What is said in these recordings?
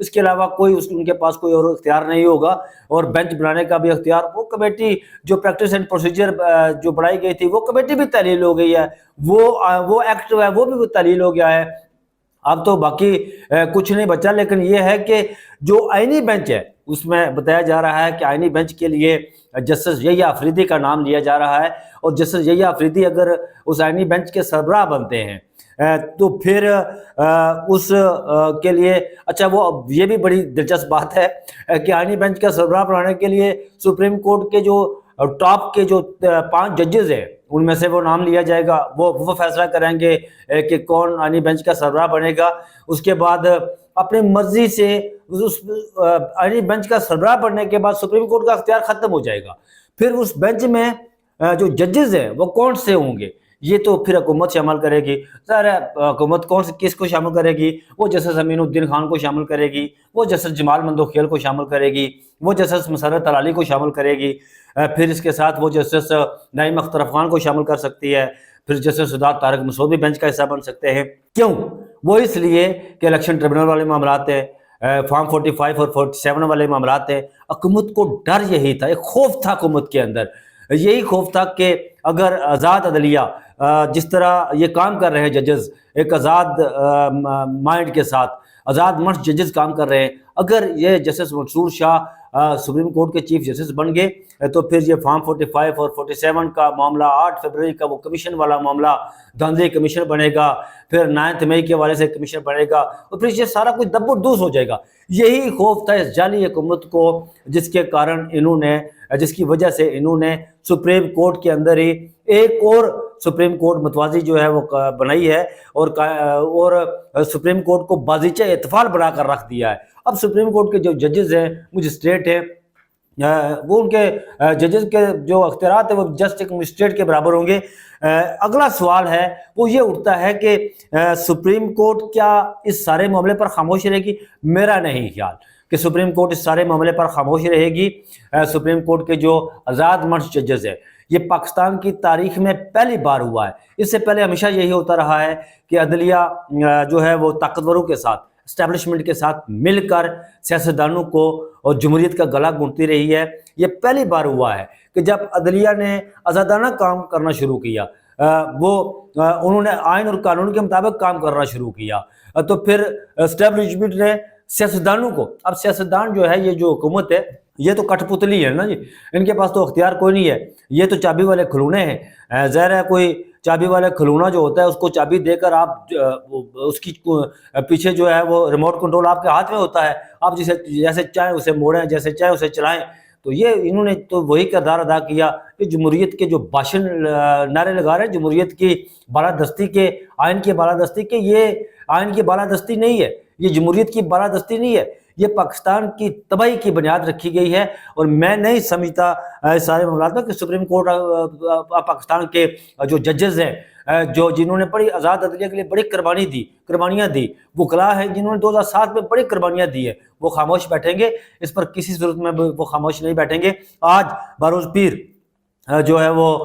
اس کے علاوہ کوئی ان کے پاس کوئی اور اختیار نہیں ہوگا، اور بینچ بنانے کا بھی اختیار وہ کمیٹی جو پریکٹس اینڈ پروسیجر جو بڑھائی گئی تھی وہ کمیٹی بھی تعلیل ہو گئی ہے، وہ ایکٹ ہے وہ بھی تعلیل ہو گیا ہے۔ اب تو باقی کچھ نہیں بچا، لیکن یہ ہے کہ جو آئینی بینچ ہے اس میں بتایا جا رہا ہے کہ آئینی بینچ کے لیے جسٹس یحییٰ آفریدی کا نام لیا جا رہا ہے، اور جسٹس یحییٰ آفریدی اگر اس آئینی بینچ کے سربراہ بنتے ہیں تو پھر اس کے لیے اچھا وہ یہ بھی بڑی دلچسپ بات ہے کہ آئینی بینچ کا سربراہ بنانے کے لیے سپریم کورٹ کے جو ٹاپ کے جو 5 ججز ہیں ان میں سے وہ نام لیا جائے گا، وہ فیصلہ کریں گے کہ کون آئینی بینچ کا سربراہ بنے گا۔ اس کے بعد اپنی مرضی سے اس آئینی بینچ کا سربراہ بننے کے بعد سپریم کورٹ کا اختیار ختم ہو جائے گا۔ پھر اس بینچ میں جو ججز ہیں وہ کون سے ہوں گے، یہ تو پھر حکومت شامل کرے گی۔ ظاہر ہے حکومت کس کو شامل کرے گی، وہ جسٹس امین الدین خان کو شامل کرے گی، وہ جسٹس جمال مندوخیل کو شامل کرے گی، وہ جسٹس مسرت الالی کو شامل کرے گی، پھر اس کے ساتھ وہ جسٹس نعیم اختر افغان کو شامل کر سکتی ہے، پھر جسٹس سداد طارق مسعود بھی بینچ کا حصہ بن سکتے ہیں۔ کیوں؟ وہ اس لیے کہ الیکشن ٹریبونل والے معاملات ہیں، فارم 45 اور 47 والے معاملات ہیں۔ حکومت کو ڈر یہی تھا، ایک خوف تھا حکومت کے اندر، یہی خوف تھا کہ اگر آزاد عدلیہ جس طرح یہ کام کر رہے ہیں ججز، ایک آزاد مائنڈ کے ساتھ آزاد مرد ججز کام کر رہے ہیں، اگر یہ جسٹس منصور شاہ سپریم کورٹ کے چیف جسٹس بن گئے تو پھر یہ فارم 45 اور 47 کا معاملہ، 8 فروری کا وہ کمیشن والا معاملہ، دھاندلی کمیشن بنے گا، پھر 9 مئی کے حوالے سے کمیشن بنے گا، اور پھر یہ سارا کچھ دب و دوس ہو جائے گا۔ یہی خوف تھا اس جعلی حکومت کو، جس کے کارن جس کی وجہ سے انہوں نے سپریم کورٹ کے اندر ہی ایک اور سپریم کورٹ متوازی جو ہے وہ بنائی ہے، اور سپریم کورٹ کو بازیچہ اتفاق بنا کر رکھ دیا ہے۔ اب سپریم کورٹ کے جو ججز ہیں، مجسٹریٹ ہیں، وہ ان کے ججز کے جو اختیارات ہیں وہ جسٹ ایک مجسٹریٹ کے برابر ہوں گے۔ اگلا سوال ہے وہ یہ اٹھتا ہے کہ سپریم کورٹ کیا اس سارے معاملے پر خاموش رہے گی؟ میرا نہیں خیال کہ سپریم کورٹ اس سارے معاملے پر خاموش رہے گی۔ سپریم کورٹ کے جو آزاد مرد ججز ہیں، یہ پاکستان کی تاریخ میں پہلی بار ہوا ہے، اس سے پہلے ہمیشہ یہی ہوتا رہا ہے کہ عدلیہ جو ہے وہ طاقتوروں کے ساتھ، اسٹیبلشمنٹ کے ساتھ مل کر سیاستدانوں کو اور جمہوریت کا گلا گھونٹتی رہی ہے۔ یہ پہلی بار ہوا ہے کہ جب عدلیہ نے آزادانہ کام کرنا شروع کیا، انہوں نے آئین اور قانون کے مطابق کام کرنا شروع کیا، تو پھر اسٹیبلشمنٹ نے سیاستدانوں کو، اب سیاستدان جو ہے، یہ جو حکومت ہے یہ تو کٹ پتلی ہے نا جی، ان کے پاس تو اختیار کوئی نہیں ہے، یہ تو چابی والے کھلونے ہیں۔ ظاہر ہے کوئی چابی والے کھلونا جو ہوتا ہے اس کو چابی دے کر آپ اس کی پیچھے جو ہے وہ ریموٹ کنٹرول آپ کے ہاتھ میں ہوتا ہے، آپ جیسے چاہیں اسے موڑیں، جیسے چاہیں اسے چلائیں۔ تو یہ انہوں نے تو وہی کردار ادا کیا کہ جمہوریت کے جو باشن نعرے لگا رہے ہیں، جمہوریت کی بالادستی کے، آئین کی بالادستی کے، یہ آئین کی بالادستی نہیں ہے، یہ جمہوریت کی بالادستی نہیں ہے، یہ پاکستان کی تباہی کی بنیاد رکھی گئی ہے۔ اور میں نہیں سمجھتا اس سارے معاملات میں کہ سپریم کورٹ پاکستان کے جو ججز ہیں، جنہوں نے بڑی آزاد عدلیہ کے لیے بڑی قربانیاں دی، وکلاء ہیں جنہوں نے 2007 میں بڑی قربانیاں دی ہیں، وہ خاموش بیٹھیں گے؟ اس پر کسی صورت میں وہ خاموش نہیں بیٹھیں گے۔ آج بروز پیر جو ہے وہ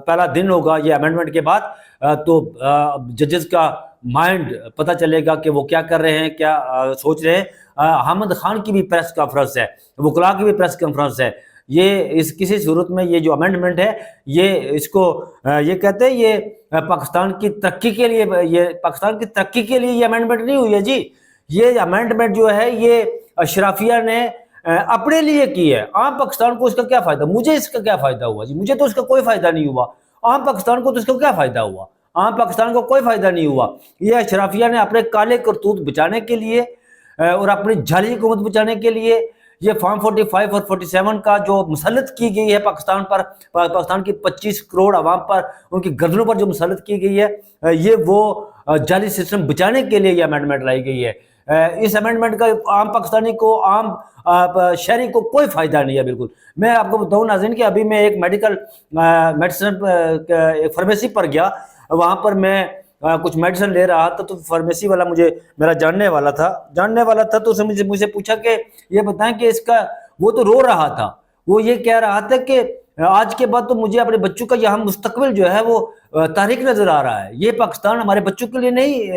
پہلا دن ہوگا یہ امینڈمنٹ کے بعد، تو ججز کا مائنڈ پتہ چلے گا کہ وہ کیا کر رہے ہیں، کیا سوچ رہے ہیں۔ حامد خان کی بھی پریس کانفرنس ہے، وکلاء کی بھی پریس کانفرنس ہے۔ یہ کسی صورت میں یہ جو امینڈمنٹ ہے، یہ کہتے ہیں یہ پاکستان کی ترقی کے لیے، یہ امینڈمنٹ نہیں ہوئی ہے جی۔ یہ امینڈمنٹ جو ہے یہ اشرافیہ نے اپنے لیے کی ہے۔ عام پاکستان کو اس کا کیا فائدہ؟ مجھے اس کا کیا فائدہ ہوا جی؟ مجھے تو اس کا کوئی فائدہ نہیں ہوا۔ عام پاکستان کو تو اس کا کیا فائدہ ہوا؟ عام پاکستان کو کوئی فائدہ نہیں ہوا۔ یہ اشرافیہ نے اپنے کالے کرتوت بچانے کے لیے اور اپنی جعلی حکومت بچانے کے لیے یہ فارم 45 اور 47 کا جو مسلط کی گئی ہے پاکستان پر، پاکستان کی 25 کروڑ عوام پر، ان کی گردنوں پر جو مسلط کی گئی ہے، یہ وہ جعلی سسٹم بچانے کے لیے یہ امینڈمنٹ لائی گئی ہے۔ اس امینڈمنٹ کا عام پاکستانی کو، عام شہری کو کوئی فائدہ نہیں ہے بالکل۔ میں آپ کو بتاؤں ناظرین کہ ابھی میں ایک میڈیسن فارمیسی پر گیا، وہاں پر میں کچھ میڈیسن لے رہا تھا، تو فارمیسی والا میرا جاننے والا تھا، تو اس نے مجھے پوچھا کہ یہ بتائیں کہ اس کا، وہ تو رو رہا تھا، وہ یہ کہہ رہا تھا کہ آج کے بعد تو مجھے اپنے بچوں کا یہاں مستقبل جو ہے وہ تاریک نظر آ رہا ہے، یہ پاکستان ہمارے بچوں کے لیے نہیں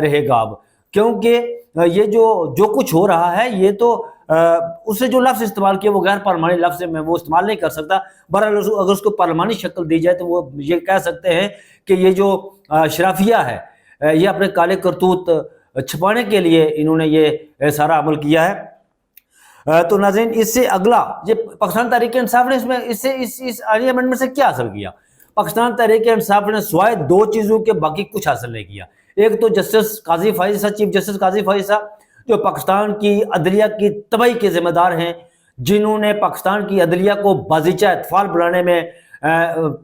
رہے گا اب، کیونکہ یہ جو کچھ ہو رہا ہے یہ تو اسے جو لفظ استعمال کیا وہ غیر پارلیمانی لفظ ہے، میں وہ استعمال نہیں کر سکتا۔ بہرحال اگر اس کو پارلیمانی شکل دی جائے تو وہ یہ کہہ سکتے ہیں کہ یہ جو شرافیہ ہے یہ اپنے کالے کرتوت چھپانے کے لیے انہوں نے یہ سارا عمل کیا ہے۔ تو ناظرین اس سے اگلا یہ پاکستان تحریک انصاف نے اس آئینی امینڈمنٹ سے کیا حاصل کیا؟ پاکستان تحریک انصاف نے سوائے دو چیزوں کے باقی کچھ حاصل نہیں کیا۔ ایک تو جسٹس قاضی فائز صاحب، چیف جسٹس قاضی فائز صاحب جو پاکستان کی عدلیہ کی تباہی کے ذمہ دار ہیں، جنہوں نے پاکستان کی عدلیہ کو بازیچہ اطفال بنانے میں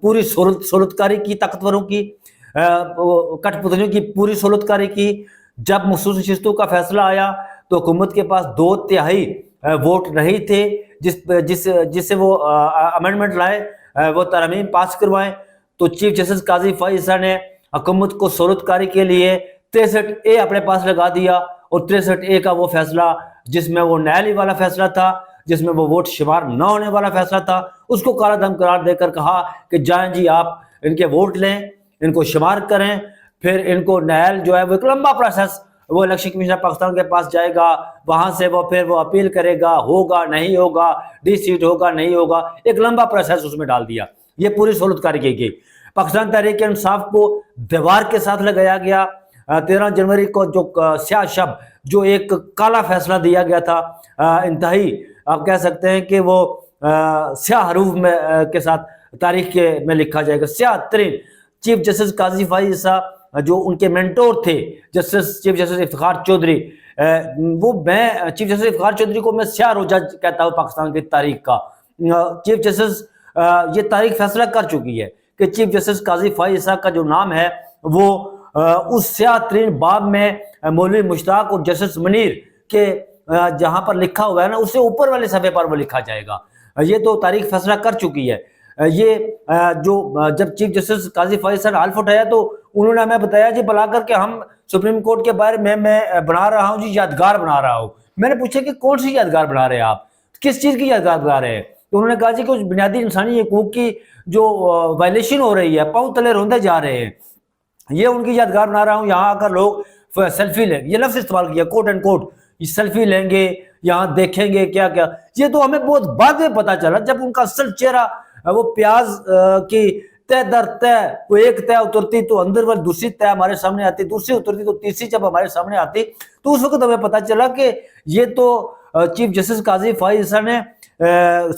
پوری سہولت کاری کی، طاقتوروں کی کٹ پتلیوں کی پوری سہولت کاری کی۔ جب مخصوص نشستوں کا فیصلہ آیا تو حکومت کے پاس 2/3 ووٹ نہیں تھے جس سے وہ امینڈمنٹ لائے، وہ ترامیم پاس کروائیں، تو چیف جسٹس قاضی فائز صاحب نے حکومت کو سہولت کاری کے لیے 63A اپنے پاس لگا دیا، اور 63A کا وہ فیصلہ جس میں وہ نیالی والا فیصلہ تھا، جس میں وہ ووٹ شمار نہ ہونے والا فیصلہ تھا، اس کو کالا دم قرار دے کر کہا کہ جائیں جی آپ ان کے ووٹ لیں، ان کو شمار کریں، پھر ان کو نیال جو ہے وہ ایک لمبا پروسیس، وہ الیکشن کمیشن پاکستان کے پاس جائے گا، وہاں سے وہ پھر وہ اپیل کرے گا، ہوگا نہیں ہوگا، ڈی سیٹ ہوگا نہیں ہوگا، ایک لمبا پروسیس اس میں ڈال دیا۔ یہ پوری سہولت کاری کی گئی۔ پاکستان تحریک انصاف کو دیوار کے ساتھ لگایا گیا۔ 13 جنوری کو جو سیاہ شب جو ایک کالا فیصلہ دیا گیا تھا، انتہائی آپ کہہ سکتے ہیں کہ وہ سیاہ حروف میں کے ساتھ تاریخ میں لکھا جائے گا، سیاہ ترین۔ چیف جسٹس قاضی فائز صاحب جو ان کے مینٹور تھے چیف جسٹس افتخار چودھری، وہ میں چیف جسٹس افتخار چودھری کو میں سیاہ روح جج کہتا ہوں پاکستان کی تاریخ کا۔ چیف جسٹس یہ تاریخ فیصلہ کر چکی ہے کہ چیف جسٹس قاضی فائز صاحب کا جو نام ہے وہ اس سیاہ ترین باب میں مولوی مشتاق اور جسٹس منیر کے جہاں پر لکھا ہوا ہے نا، اس سے اوپر والے صفحے پر وہ لکھا جائے گا۔ یہ تو تاریخ فیصلہ کر چکی ہے۔ یہ جو جب چیف جسٹس قاضی فائز صاحب نے حلف اٹھایا تو انہوں نے ہمیں بتایا جی بلا کر کہ ہم سپریم کورٹ کے بارے میں بنا رہا ہوں جی یادگار بنا رہا ہوں۔ میں نے پوچھا کہ کون سی یادگار بنا رہے ہیں آپ، کس چیز کی یادگار بنا رہے ہیں؟ تو انہوں نے کہا جی کہ بنیادی انسانی حقوق کی جو وائلیشن ہو رہی ہے، پاؤں تلے روندے جا رہے ہیں، یہ ان کی یادگار بنا رہا ہوں۔ یہاں آ کر لوگ سیلفی لیں، یہ لفظ استعمال کیا کوٹ اینڈ کوٹ، سیلفی لیں گے، یہاں دیکھیں گے کیا کیا۔ یہ تو ہمیں بہت بعد میں پتا چلا جب ان کا اصل چہرہ وہ پیاز کی تہ در تہ، وہ ایک تہ اترتی تو اندر والی دوسری تہ ہمارے سامنے آتی، دوسری اترتی تو تیسری جب ہمارے سامنے آتی، تو اس وقت ہمیں پتا چلا کہ یہ تو چیف جسٹس قاضی فائز صاحب نے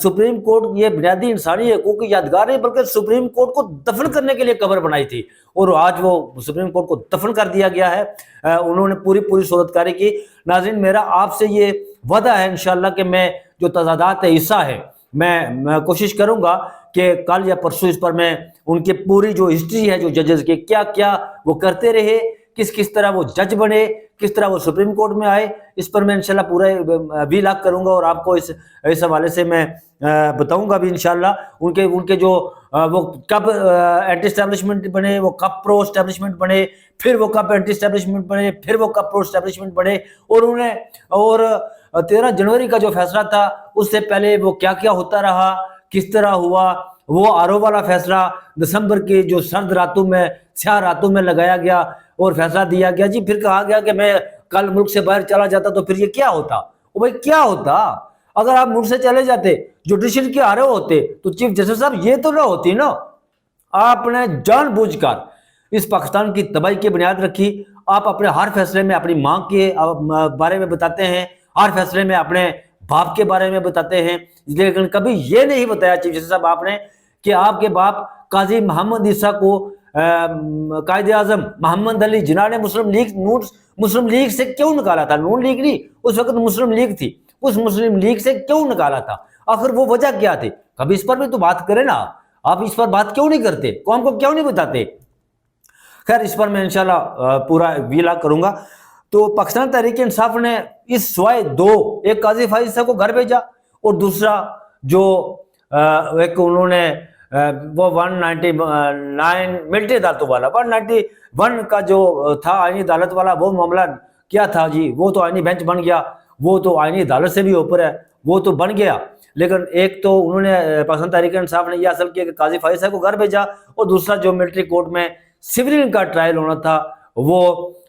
سپریم کورٹ یہ بنیادی انسانی حقوق کی یادگار نہیں بلکہ سپریم کورٹ کو دفن کرنے کے لیے قبر بنائی تھی، اور آج وہ سپریم کورٹ کو دفن کر دیا گیا ہے۔ انہوں نے پوری صورت کاری کی۔ ناظرین میرا آپ سے یہ وعدہ ہے انشاءاللہ کہ میں جو تضادات حصہ ہے میں کوشش کروں گا کہ کل یا پرسوں اس پر میں ان کی پوری جو ہسٹری ہے جو ججز کے کیا کیا وہ کرتے رہے، کس طرح وہ جج بنے، کس طرح وہ سپریم کورٹ میں آئے، اس پر میں انشاءاللہ پورا ویلاگ کروں گا، اور آپ کو اس حوالے سے میں بتاؤں گا بھی انشاءاللہ ان کے جو وہ کب اینٹی اسٹیبلشمنٹ بنے، وہ کب پرو اسٹیبلشمنٹ بنے، پھر وہ کب اینٹی اسٹیبلشمنٹ بنے، پھر وہ کب پرو اسٹیبلشمنٹ بنے، اور 13 جنوری کا جو فیصلہ تھا اس سے پہلے وہ کیا کیا ہوتا رہا، کس طرح ہوا۔ وہ آرو والا فیصلہ دسمبر کی جو سرد راتوں میں، سیاہ راتوں میں لگایا گیا اور فیصلہ دیا گیا جی، پھر کہا گیا کہ میں کل ملک سے باہر چلا جاتا تو پھر یہ کیا ہوتا؟ وہ بھائی کیا ہوتا اگر آپ ملک سے چلے جاتے، جوڈیشل کے آرے ہوتے تو چیف جسٹس صاحب یہ تو نہ ہوتی نا۔ آپ نے جان بوجھ کر اس پاکستان کی تباہی کی بنیاد رکھی۔ آپ اپنے ہر فیصلے میں اپنی ماں کے بارے میں بتاتے ہیں، ہر فیصلے میں اپنے باپ کے بارے میں بتاتے ہیں، لیکن کبھی یہ نہیں بتایا چیف جسٹس صاحب آپ نے کہ آپ کے باپ قاضی محمد عیسیٰ کو قائد اعظم محمد علی جناح نے مسلم لیگ سے کیوں نکالا تھا؟ نون لیگ نہیں، اس وقت مسلم لیگ تھی، اس مسلم لیگ سے کیوں نکالا تھا؟ آخر وہ وجہ کیا تھی؟ کبھی اس پر بھی تو بات کریں نا، آپ اس پر بات کیوں نہیں کرتے؟ قوم کو کیوں نہیں بتاتے؟ خیر اس پر میں انشاءاللہ پورا ویلاگ کروں گا۔ تو پاکستان تحریک انصاف نے اس سوائے دو، ایک قاضی فائز صاحب کو گھر بھیجا، اور دوسرا جو ایک انہوں نے وہ 199 ملٹری عدالتوں والا 191 کا جو تھا آئینی عدالت والا وہ معاملہ کیا تھا جی، وہ تو آئینی بینچ بن گیا، وہ تو آئینی عدالت سے بھی اوپر ہے، وہ تو بن گیا۔ لیکن ایک تو انہوں نے پاکستان تحریک انصاف نے یہ حاصل کیا کہ قاضی فائز صاحب کو گھر بھیجا، اور دوسرا جو ملٹری کورٹ میں سیورین کا ٹرائل ہونا تھا وہ